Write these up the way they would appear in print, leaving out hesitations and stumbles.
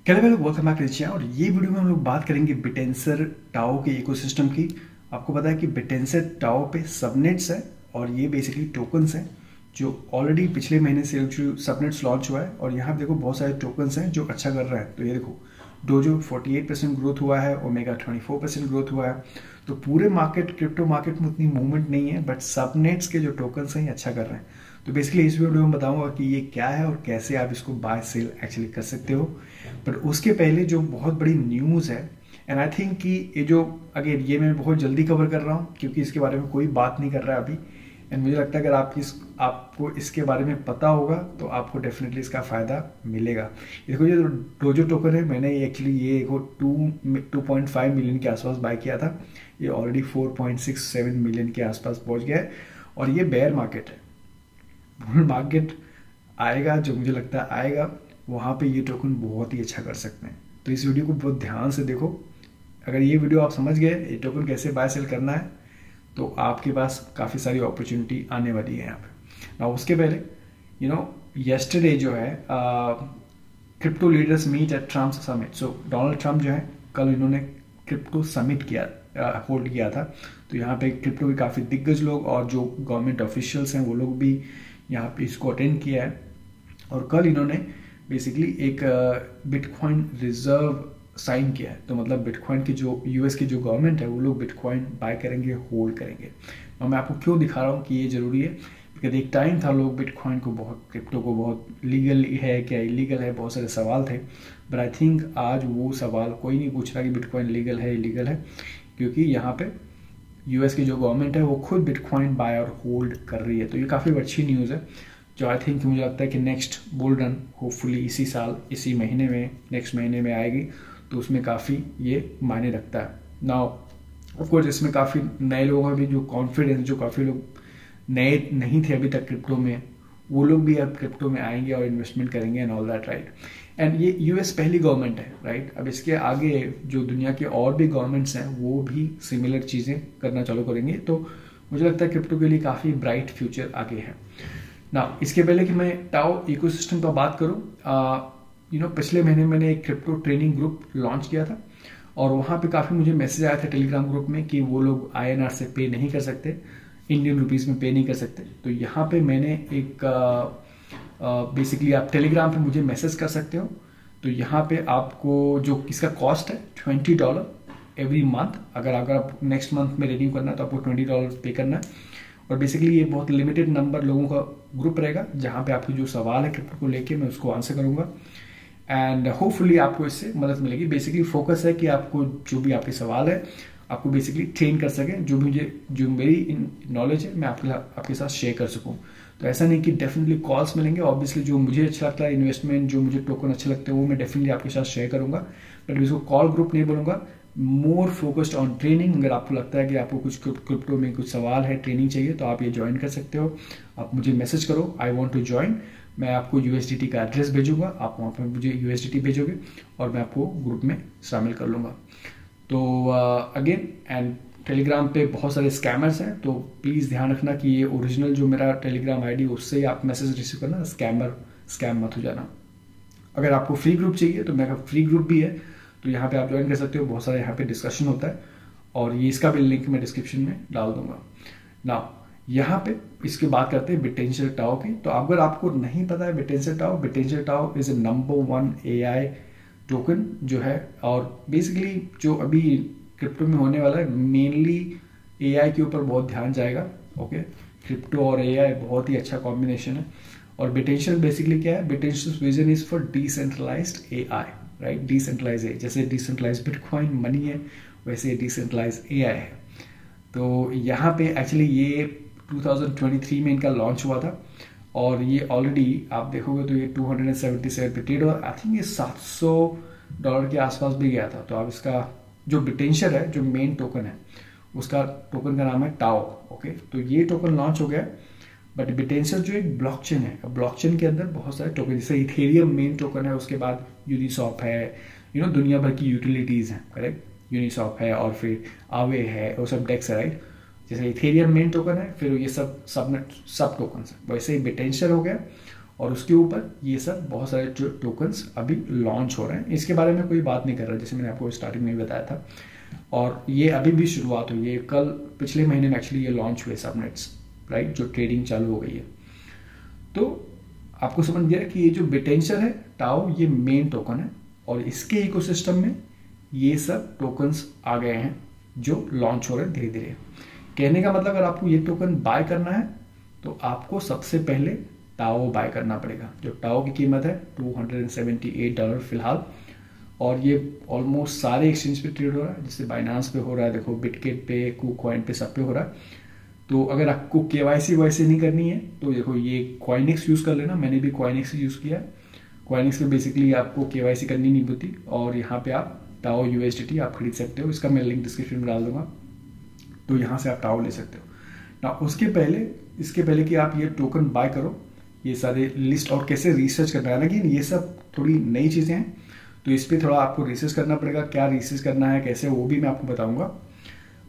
Hello welcome back to और ये video में हम लोग बात करेंगे बिटेंसर टाओ के इकोसिस्टम की। आपको पता है कि बिटेंसर टाओ पे सबनेट्स है और ये बेसिकली टोकन्स हैं जो ऑलरेडी पिछले महीने से जो सबनेट्स लॉन्च हुआ है। और यहाँ पे देखो बहुत सारे टोकन्स हैं जो अच्छा कर रहे हैं। तो ये देखो डोजो 48% ग्रोथ हुआ है, ओमेगा 24% ग्रोथ हुआ है। तो पूरे मार्केट क्रिप्टो मार्केट में उतनी मूवमेंट नहीं है, बट सबनेट्स के जो टोकन्स हैं ये अच्छा कर रहे हैं। तो बेसिकली इस वीडियो में बताऊंगा कि ये क्या है और कैसे आप इसको बाय सेल एक्चुअली कर सकते हो। पर उसके पहले जो बहुत बड़ी न्यूज़ है, एंड आई थिंक कि ये जो अगेन ये मैं बहुत जल्दी कवर कर रहा हूँ क्योंकि इसके बारे में कोई बात नहीं कर रहा है अभी। एंड मुझे लगता है अगर आपको इसके बारे में पता होगा तो आपको डेफिनेटली इसका फ़ायदा मिलेगा। देखो ये डोजो टोकन है, मैंने एक्चुअली ये 2.5 मिलियन के आसपास बाय किया था। ये ऑलरेडी 4.67 मिलियन के आसपास पहुंच गया है और ये बेयर मार्केट है। बुल मार्केट आएगा, जो मुझे लगता है आएगा, वहाँ पे ये टोकन बहुत ही अच्छा कर सकते हैं। तो इस वीडियो को बहुत ध्यान से देखो। अगर ये वीडियो आप समझ गए ये टोकन कैसे बाय सेल करना है तो आपके पास काफ़ी सारी अपॉर्चुनिटी आने वाली है यहाँ पे ना। उसके पहले यस्टरडे जो है crypto leaders meet at Trump summit. So Donald Trump जो है कल इन्होंने क्रिप्टो समिट किया, होल्ड किया था। तो यहाँ पे क्रिप्टो के काफ़ी दिग्गज लोग और जो गवर्नमेंट ऑफिशियल्स हैं वो लोग भी यहाँ पे इसको अटेंड किया है। और कल इन्होंने बेसिकली एक बिटकॉइन रिजर्व साइन किया है। तो मतलब बिटकॉइन की जो यूएस की जो गवर्नमेंट है वो लोग बिटकॉइन बाय करेंगे, होल्ड करेंगे। और मैं आपको क्यों दिखा रहा हूँ कि ये ज़रूरी है, बिकॉज एक टाइम था लोग बिटकॉइन को बहुत, क्रिप्टो को बहुत लीगल है क्या इलीगल है, बहुत सारे सवाल थे। बट आई थिंक आज वो सवाल कोई नहीं पूछ रहा कि बिटकॉइन लीगल है इलीगल है, क्योंकि यहाँ पे यूएस की जो गवर्नमेंट है वो खुद बिटकॉइन बाय और होल्ड कर रही है। तो ये काफ़ी अच्छी न्यूज़ है जो आई थिंक मुझे लगता है कि नेक्स्ट बुल रन होपफुली इसी साल इसी महीने में नेक्स्ट महीने में आएगी। तो उसमें काफ़ी ये मायने रखता है। नाउ ऑफ कोर्स इसमें काफ़ी नए लोगों का भी जो कॉन्फिडेंस, जो काफ़ी लोग नए नहीं थे अभी तक क्रिप्टो में, वो लोग भी अब क्रिप्टो में आएंगे और इन्वेस्टमेंट करेंगे and all that, right. And ये यूएस पहली गवर्नमेंट है, राइट। अब इसके आगे जो दुनिया के और भी गवर्नमेंट्स हैं वो भी सिमिलर चीज़ें करना चालू करेंगे। तो मुझे लगता है क्रिप्टो के लिए काफ़ी ब्राइट फ्यूचर आगे है ना। इसके पहले कि मैं टाओ इकोसिस्टम पर बात करूं, पिछले महीने मैंने एक क्रिप्टो ट्रेनिंग ग्रुप लॉन्च किया था और वहाँ पे काफ़ी मुझे मैसेज आया था टेलीग्राम ग्रुप में कि वो लोग आईएनआर से पे नहीं कर सकते, इंडियन रुपीज़ में पे नहीं कर सकते। तो यहाँ पे मैंने एक बेसिकली आप टेलीग्राम पे मुझे मैसेज कर सकते हो। तो यहाँ पे आपको जो इसका कॉस्ट है $20 एवरी मंथ। अगर आप नेक्स्ट मंथ में रिन्यू करना है तो आपको $20 पे करना है। और बेसिकली ये बहुत लिमिटेड नंबर लोगों का ग्रुप रहेगा जहाँ पे आपके जो सवाल है क्रिप्टो को लेके मैं उसको आंसर करूँगा एंड होपफुली आपको इससे मदद मिलेगी। बेसिकली फोकस है कि आपको जो भी आपके सवाल है आपको बेसिकली ट्रेन कर सके, जो मेरी नॉलेज है मैं आपके साथ शेयर कर सकूँ। तो ऐसा नहीं कि डेफिनेटली कॉल्स मिलेंगे, ऑब्वियसली जो मुझे अच्छा लगता है इन्वेस्टमेंट, जो मुझे टोकन अच्छे लगते हैं वो मैं डेफिनेटली आपके साथ शेयर करूँगा, बट इसको कॉल ग्रुप नहीं बोलूँगा। More focused on training. अगर आपको लगता है कि आपको कुछ क्रिप्टो में कुछ सवाल है, ट्रेनिंग चाहिए, तो आप ये ज्वाइन कर सकते हो। आप मुझे मैसेज करो आई वांट टू ज्वाइन, मैं आपको यूएसडीटी का एड्रेस भेजूंगा, आप वहाँ पर मुझे यूएसडीटी भेजोगे और मैं आपको ग्रुप में शामिल कर लूँगा। तो अगेन एंड टेलीग्राम पे बहुत सारे स्कैमर्स हैं, तो प्लीज़ ध्यान रखना कि ये ओरिजिनल जो मेरा टेलीग्राम आईडी उससे ही आप मैसेज रिसीव करना, स्कैम मत हो जाना। अगर आपको फ्री ग्रुप चाहिए तो मेरा फ्री ग्रुप भी है, तो यहाँ पे आप ज्वाइन कर सकते हो। बहुत सारे यहाँ पे डिस्कशन होता है और ये इसका भी लिंक मैं डिस्क्रिप्शन में डाल दूंगा ना। यहाँ पे इसकी बात करते हैं बिटेंसर टाओ की। तो अगर आपको नहीं पता है Bittensor TAO is a number 1 AI token जो है। और बेसिकली जो अभी क्रिप्टो में होने वाला है मेनली AI के ऊपर बहुत ध्यान जाएगा। ओके, क्रिप्टो और AI बहुत ही अच्छा कॉम्बिनेशन है। और बिटेंसर बेसिकली क्या है, Bittensor vision is for decentralized AI, right. Decentralize है, जैसे डिसेंट्रलाइज बिटकॉइन मनी है वैसे डिसेंट्रलाइज AI है। तो यहाँ पे एक्चुअली ये 2023 में इनका लॉन्च हुआ था और ये ऑलरेडी आप देखोगे तो ये 277 पे ट्रेड हुआ। आई थिंक ये $700 के आसपास भी गया था। तो आप इसका जो बिटेंसर है, जो मेन टोकन है, उसका टोकन का नाम है टाओ। ओके, तो ये टोकन लॉन्च हो गया। बट बिटेंसर जो एक ब्लॉकचेन है, ब्लॉकचेन के अंदर बहुत सारे टोकन, जैसे इथेरियम मेन टोकन है, उसके बाद यूनिसॉप है, दुनिया भर की यूटिलिटीज हैं, करेक्ट। यूनिसॉप है और फिर आवे है, वो सब डेक्स है, राइट। जैसे इथेरियम मेन टोकन है, फिर ये सब टोकन है, वैसे ही बिटेंसर हो गया और उसके ऊपर ये सब बहुत सारे जो टोकन्स अभी लॉन्च हो रहे हैं। इसके बारे में कोई बात नहीं कर रहा, जैसे मैंने आपको स्टार्टिंग में बताया था, और ये अभी भी शुरुआत हुई है। कल पिछले महीने में एक्चुअली ये लॉन्च हुए सबनेट्स, राइट, जो ट्रेडिंग चालू हो गई है। तो आपको समझ गया कि ये जो बिटेंसर है टाओ, ये मेन टोकन है, और इसके इकोसिस्टम में ये सब टोकन्स आ गए हैं जो लॉन्च हो रहे हैं धीरे धीरे। कहने का मतलब, अगर आपको ये टोकन बाय करना है तो आपको सबसे पहले टाओ बाय करना पड़ेगा। जो टाओ की कीमत है $278 फिलहाल, और ये ऑलमोस्ट सारे एक्सचेंज पे ट्रेड हो रहा है, जैसे बाइनांस पे हो रहा है, देखो बिटकेट पे, कूकॉइन पे, सब पे हो रहा है। तो अगर आपको केवाईसी वैसे नहीं करनी है तो देखो ये कॉइनिक्स यूज़ कर लेना। मैंने भी कॉइनिक्स यूज़ किया है। कॉइनिक्स पे बेसिकली आपको केवाईसी करनी नहीं होती, और यहाँ पे आप टाओ USDT आप खरीद सकते हो। इसका मैं लिंक डिस्क्रिप्शन में डाल दूंगा, तो यहाँ से आप टाओ ले सकते हो ना। इसके पहले कि आप ये टोकन बाय करो, ये सारे लिस्ट और कैसे रिसर्च करना है, लेकिन ये सब थोड़ी नई चीज़ें हैं, तो इस पर थोड़ा आपको रिसर्च करना पड़ेगा। क्या रिसर्च करना है, कैसे, वो भी मैं आपको बताऊंगा।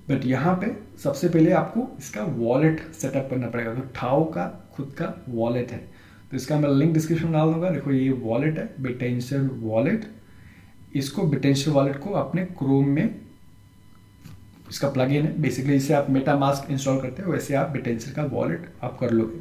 बट यहाँ पे सबसे पहले आपको इसका वॉलेट सेटअप करना पड़ेगा। तो टाओ का खुद का वॉलेट है, तो इसका मैं लिंक डिस्क्रिप्शन में डाल दूंगा। देखो ये वॉलेट है, बिटेंसर वॉलेट। इसको बिटेंसर वॉलेट को अपने क्रोम में, इसका प्लगइन है बेसिकली, इसे आप मेटामास्क इंस्टॉल करते हो वैसे आप बिटेंसर का वॉलेट आप कर लोगे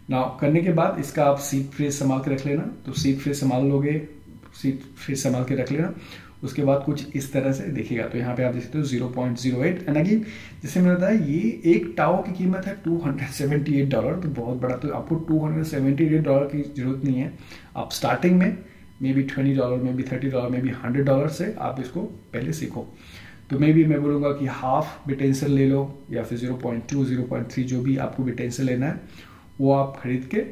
ना। करने के बाद इसका आप सीड फ्रेज संभाल के रख लेना। तो सीड फ्रेज संभाल के रख लेना। उसके बाद कुछ इस तरह से दिखेगा। तो यहाँ पे आप देख सकते हो 0.08, एंड अगेन जैसे मैंने बताया ये एक टाओ की कीमत है $278, तो बहुत बड़ा। तो आपको $278 की जरूरत नहीं है। आप स्टार्टिंग में may be $20, may be $30, may be $100 से आप इसको पहले सीखो। तो मैं बोलूँगा कि हाफ बिटेंसर ले लो, या फिर 0.2, 0.3 जो भी आपको बिटेंसर लेना है वो आप खरीद के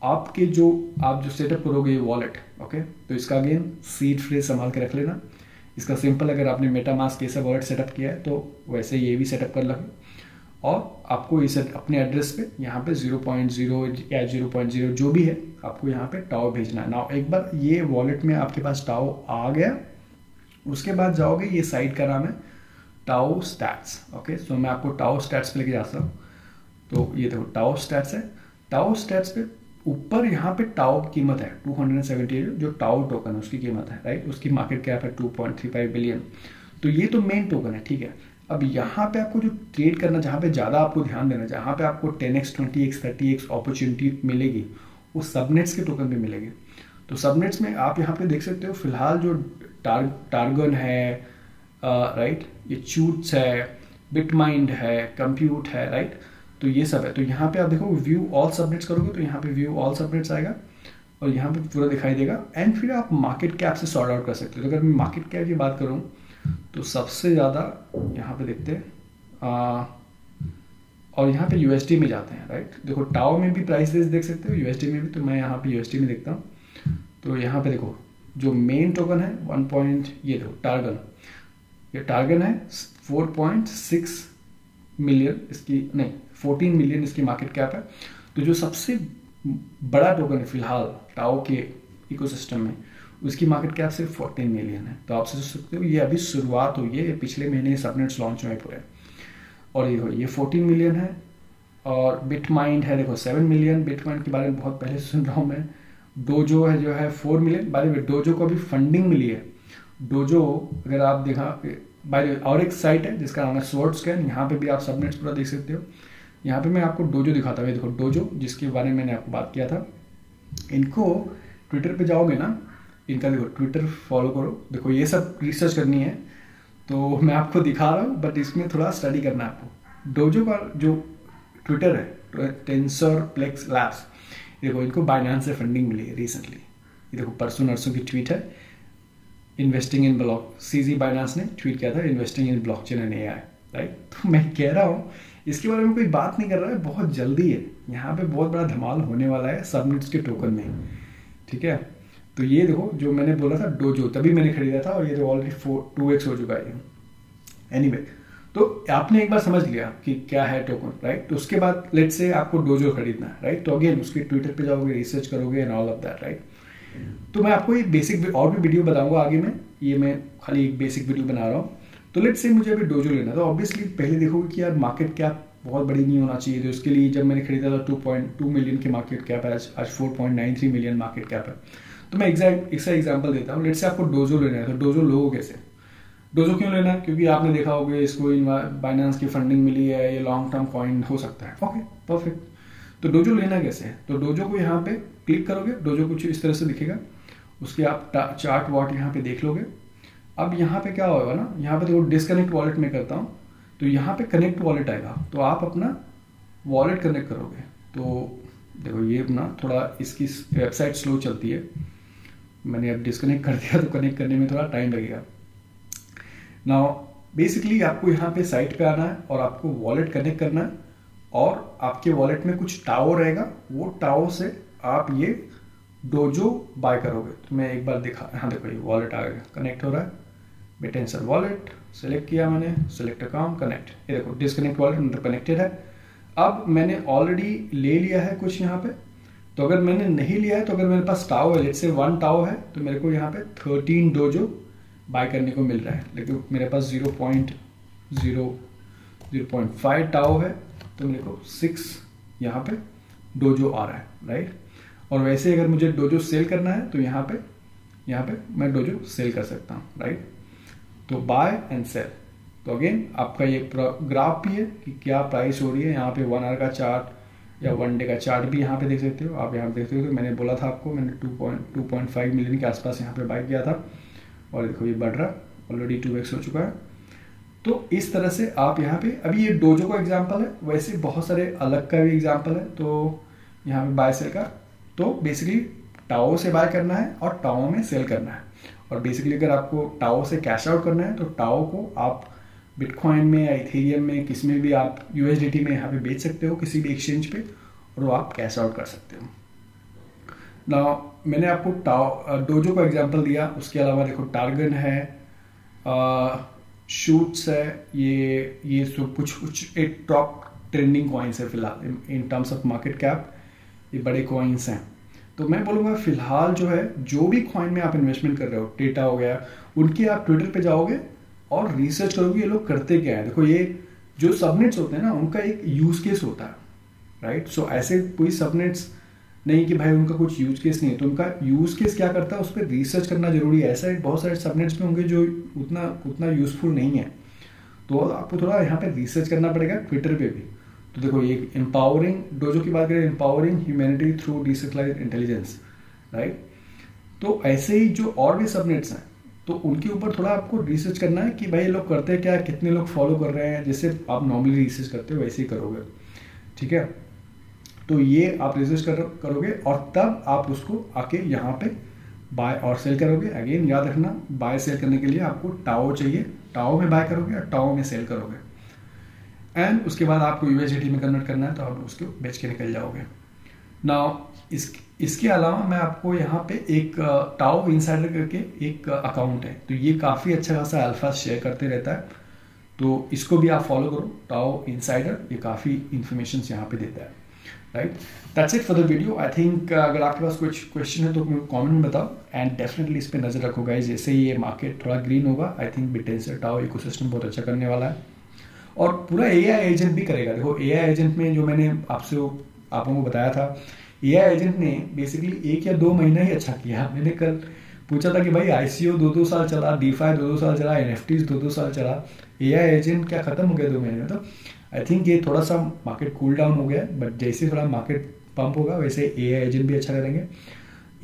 आप जो सेटअप करोगे ये वॉलेट, ओके। तो इसका अगेन सीड फ्रेज संभाल के रख लेना। इसका सिंपल, अगर आपने मेटामास्क ये सब वॉलेट सेटअप किया है तो वैसे ये भी सेटअप कर लगे, और आपको इसे अपने एड्रेस पे यहाँ पे 0.0 या 0.0 जो भी है आपको यहाँ पे टाओ भेजना है ना। एक बार ये वॉलेट में आपके पास टाओ आ गया, उसके बाद जाओगे, ये साइट का नाम है टाओ स्टैट्स, ओके। सो मैं आपको टाओ स्टैट्स पे लेके जाता हूँ। तो ये देखो टाओ स्टैट्स है। टाओ स्टैट्स पे ऊपर यहाँ पे टाओ की कीमत है 278, जो टाओ टोकन है उसकी कीमत है, राइट। उसकी मार्केट कैप है 2.35 बिलियन। तो ये तो मेन टोकन है, ठीक है। अब यहाँ पे आपको जो ट्रेड करना, जहाँ पे ज़्यादा आपको ध्यान देना, जहाँ पे आपको 10x, 20x, 30x अपॉर्चुनिटी मिलेगी, वो सबनेट्स के टोकन पे मिलेगी। तो सबनेट्स में आप यहाँ पे देख सकते हो फिलहाल जो टार्गन है, राइट, ये चूट्स है, बिटमाइंड है, कंप्यूट है, राइट। तो ये सब है। तो यहाँ पे आप देखो व्यू ऑल सबनेट्स करोगे तो यहाँ पे व्यू ऑल सबनेट्स आएगा, और यहाँ पे पूरा दिखाई देगा। एंड फिर आप मार्केट कैप से सॉर्ट आउट कर सकते हो। तो अगर मैं मार्केट कैप की बात करूँ तो सबसे ज़्यादा यहाँ पे देखते हैं, और यहाँ पे USD में जाते हैं, राइट। देखो टाओ में भी प्राइस रेंज देख सकते हो, USD में भी। तो मैं यहाँ पे USD में देखता हूँ। तो यहाँ पे देखो जो मेन टोकन है ये देखो टार्गन, ये टार्गन है 4.6 मिलियन, इसकी नहीं 14 मिलियन इसकी मार्केट कैप है। तो जो सबसे बड़ा टोकन है फिलहाल टाओ के इकोसिस्टम में, उसकी मार्केट कैप सिर्फ 14 मिलियन है। तो आप सोच सकते हो ये अभी शुरुआत हुई है, पिछले महीने सबनेट्स लॉन्च हुए पूरे, और ये 14 मिलियन है। और बिटमाइंड है देखो 7 मिलियन। बिटमाइंड के बारे में बहुत पहले सुन रहा हूँ मैं। डोजो है जो है 4 million. By the way dojo को अभी फंडिंग मिली है। डोजो अगर आप देखा, बाय द वे और एक साइट है जिसका नाम है SwordScan, यहाँ पे भी आप सबनेट्स पूरा देख सकते हो। यहाँ पे मैं आपको डोजो दिखाता हूँ। देखो डोजो, जिसके बारे में मैंने आपको बात किया था, इनको ट्विटर पे जाओगे ना, इनका देखो ट्विटर फॉलो करो। देखो ये सब रिसर्च करनी है तो मैं आपको दिखा रहा हूँ, बट इसमें थोड़ा स्टडी करना है आपको। डोजो का जो ट्विटर है, टेंसरप्लेक्स लैब्स, देखो इनको बाइनांस से फंडिंग मिली है रिसेंटली। ये देखो परसों नरसों की ट्वीट है, investing in block, CZ Binance ने ट्वीट किया था, investing in blockchain and AI, right. तो मैं कह रहा हूँ इसके बारे में कोई बात नहीं कर रहा है, बहुत जल्दी है। यहाँ पे बहुत बड़ा धमाल होने वाला है सबनेट्स के टोकन में, ठीक है। तो ये देखो जो मैंने बोला था डोजो, तभी मैंने खरीदा था, और ये ऑलरेडी 2x हो चुका है। एनीवे, तो आपने एक बार समझ लिया कि क्या है टोकन, राइट। तो उसके बाद लेट्स से आपको डोजो खरीदना है, राइट। तो अगेन उसके ट्विटर पे जाओगे, रिसर्च करोगे and all of that, right. तो मैं आपको एक बेसिक और भी वीडियो बताऊंगा आगे में, ये मैं खाली एक बेसिक वीडियो बना रहा हूँ। तो लेट्स से मुझे अभी डोजो लेना, तो ऑब्वियसली पहले देखोगे कि यार मार्केट कैप बहुत बड़ी नहीं होना चाहिए। तो उसके लिए जब मैंने खरीदा था 2.2 मिलियन की मार्केट कैप है, आज 4.93 मिलियन मार्केट कैप है। तो मैं इसका एग्जाम्पल देता हूँ। लेट्स से आपको डोजो लेना है, तो डोजो लोगो कैसे? डोजो क्यों लेना है? क्योंकि आपने देखा होगा इसको बाइनेंस की फंडिंग मिली है, ये लॉन्ग टर्म कॉइन हो सकता है। Okay perfect. तो डोजो लेना कैसे है? तो डोजो को यहाँ पे क्लिक करोगे, डोजो कुछ इस तरह से दिखेगा, उसके आप चार्ट वॉट यहाँ पे देख लोगे। अब यहाँ पे क्या होगा ना, यहाँ पे देखो डिस्कनेक्ट वॉलेट में करता हूँ, तो यहाँ पे कनेक्ट वॉलेट आएगा, तो आप अपना वॉलेट कनेक्ट करोगे। तो देखो ये अपना थोड़ा इसकी वेबसाइट स्लो चलती है, मैंने अब डिस्कनेक्ट कर दिया, तो कनेक्ट करने में थोड़ा टाइम लगेगा। नाउ बेसिकली आपको यहाँ पे साइट पे आना है और आपको वॉलेट कनेक्ट करना है, और आपके वॉलेट में कुछ टाओ रहेगा, वो टाओ से आप ये डोजो बाय करोगे। तो मैं एक बार दिखा, हाँ देखो ये वॉलेट आ गया, कनेक्ट हो रहा है। बिटेंसर वॉलेट सेलेक्ट किया मैंने, सेलेक्ट अकाउंट कनेक्ट, ये देखो डिस्कनेक्ट वॉलेट मतलब कनेक्टेड है। अब मैंने ऑलरेडी ले लिया है कुछ यहाँ पे, तो अगर मैंने नहीं लिया है, तो अगर मेरे पास टाओ है, लेट्स से 1 टाओ है, तो मेरे को यहाँ पे 13 डोजो बाय करने को मिल रहा है। लेकिन मेरे पास 0.5 टाओ है, तो मेरे को 6 यहाँ पे डोजो आ रहा है, राइट। और वैसे अगर मुझे डोजो सेल करना है, तो यहाँ पे मैं डोजो सेल कर सकता हूँ, राइट। तो बाय एंड सेल, तो अगेन आपका ये ग्राफ भी है कि क्या प्राइस हो रही है। यहाँ पे 1 आवर का चार्ट या 1 डे का चार्ट भी यहाँ पे देख सकते हो। आप यहाँ पे देख सकते हो, मैंने बोला था आपको, मैंने 2.5 मिलियन के आसपास यहाँ पे बाय किया था, और देखो ये बढ़ रहा, ऑलरेडी 2x हो चुका है। तो इस तरह से आप यहाँ पे, अभी ये डोजो का एग्जाम्पल है, वैसे बहुत सारे अलग का भी एग्जाम्पल है। तो यहाँ पे बाय सेल का, तो बेसिकली टाओ से बाय करना है और टाओ में सेल करना है। और बेसिकली अगर आपको टाओ से कैश आउट करना है, तो टाओ को आप बिटकॉइन में या इथेरियम में, किसी में भी आप USDT में यहाँ पे बेच सकते हो, किसी भी एक्सचेंज पे, और वो आप कैश आउट कर सकते हो। ना मैंने आपको डोजो का एग्जांपल दिया, उसके अलावा देखो टार्गन है, शूट्स है, ये सब कुछ एक टॉप ट्रेंडिंग कॉइन्स है फिलहाल in terms of market cap, ये बड़े कॉइन्स हैं। तो मैं बोलूँगा फिलहाल जो है, जो भी कॉइन में आप इन्वेस्टमेंट कर रहे हो, डेटा हो गया, उनकी आप ट्विटर पे जाओगे और रिसर्च करोगे ये लोग करते क्या है। देखो ये जो सबनेट्स होते हैं ना, उनका एक यूज केस होता है, राइट। सो ऐसे कोई सबनेट्स नहीं कि भाई उनका कुछ यूज केस नहीं है, तो उनका यूज केस क्या करता है, उस पर रिसर्च करना जरूरी है। ऐसा बहुत सारे सबनेट्स में होंगे जो उतना यूजफुल नहीं है, तो आपको थोड़ा यहाँ पे रिसर्च करना पड़ेगा, ट्विटर पे भी। तो देखो ये एम्पावरिंग, डोजो की बात करें, empowering humanity through decentralised intelligence, right. तो ऐसे ही जो और भी सबनेट्स हैं, तो उनके ऊपर थोड़ा आपको रिसर्च करना है कि भाई लोग करते क्या, कितने लोग फॉलो कर रहे हैं, जैसे आप नॉर्मली रिसर्च करते हो वैसे ही करोगे, ठीक है। तो ये आप रिसर्च करोगे और तब आप उसको आके यहाँ पे बाय और सेल करोगे। अगेन याद रखना, बाय सेल करने के लिए आपको टाओ चाहिए, टाओ में बाय करोगे और टाओ में सेल करोगे, एंड उसके बाद आपको USDT में कन्वर्ट करना है, तो आप उसको बेच के निकल जाओगे। नाउ इसके अलावा मैं आपको यहाँ पे एक टाओ इनसाइडर करके एक अकाउंट है, तो ये काफ़ी अच्छा खासा अल्फा शेयर करते रहता है, तो इसको भी आप फॉलो करो, टाओ इनसाइडर, ये काफ़ी इंफॉर्मेशन यहाँ पे देता है, right. That's it for the video. I think अगर आपके पास कुछ क्वेश्चन है तो कमेंट में बताओ, एंड डेफिनेटली इस पर नज़र रखो गाइस। जैसे ही ये मार्केट थोड़ा ग्रीन होगा, आई थिंक बिटेंसर टाओ इकोसिस्टम बहुत अच्छा करने वाला है, और पूरा AI एजेंट भी करेगा। देखो AI एजेंट में जो मैंने आप लोगों को बताया था, AI एजेंट ने बेसिकली 1 या 2 महीना ही अच्छा किया। मैंने कल पूछा था कि भाई ICO 2-2 साल चला, DeFi 2-2 साल चला, NFTs 2-2 साल चला, AI एजेंट क्या खत्म हो गया 2 महीने में? तो आई थिंक ये थोड़ा सा मार्केट कूल डाउन हो गया है, बट जैसे थोड़ा मार्केट पंप होगा वैसे AI एजेंट भी अच्छा करेंगे।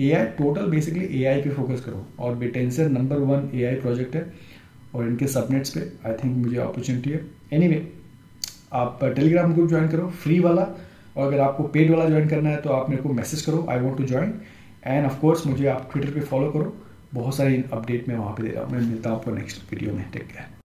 AI टोटल बेसिकली AI पे फोकस करो, और बिटेंसर नंबर 1 AI प्रोजेक्ट है, और इनके सबनेट्स पे आई थिंक मुझे अपॉर्चुनिटी है। एनीवे, आप टेलीग्राम ग्रुप ज्वाइन करो, फ्री वाला, और अगर आपको पेड वाला ज्वाइन करना है तो आप मेरे को मैसेज करो, I want to join, and of course मुझे आप ट्विटर पे फॉलो करो, बहुत सारे अपडेट मैं वहाँ पे दे रहा हूँ। मैं मिलता हूँ आपको नेक्स्ट वीडियो में, टेक केयर।